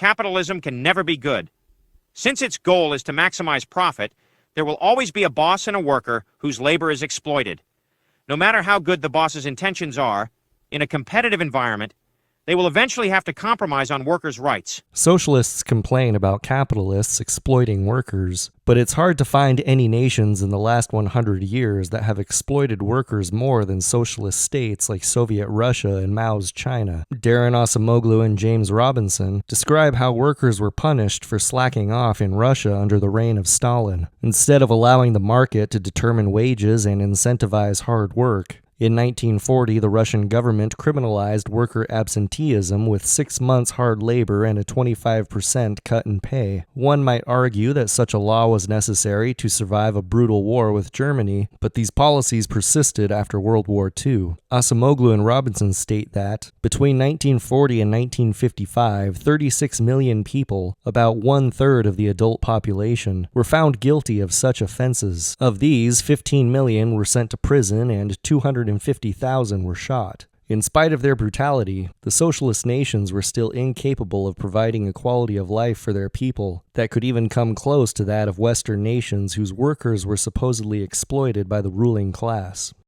Capitalism can never be good. Since its goal is to maximize profit, there will always be a boss and a worker whose labor is exploited. No matter how good the boss's intentions are, in a competitive environment, they will eventually have to compromise on workers' rights. Socialists complain about capitalists exploiting workers, but it's hard to find any nations in the last 100 years that have exploited workers more than socialist states like Soviet Russia and Mao's China. Darren Acemoglu and James Robinson describe how workers were punished for slacking off in Russia under the reign of Stalin. Instead of allowing the market to determine wages and incentivize hard work, in 1940, the Russian government criminalized worker absenteeism with 6 months hard labor and a 25% cut in pay. One might argue that such a law was necessary to survive a brutal war with Germany, but these policies persisted after World War II. Acemoglu and Robinson state that, between 1940 and 1955, 36 million people, about 1/3 of the adult population, were found guilty of such offenses. Of these, 15 million were sent to prison and 250,000 were shot. In spite of their brutality, the socialist nations were still incapable of providing a quality of life for their people that could even come close to that of Western nations whose workers were supposedly exploited by the ruling class.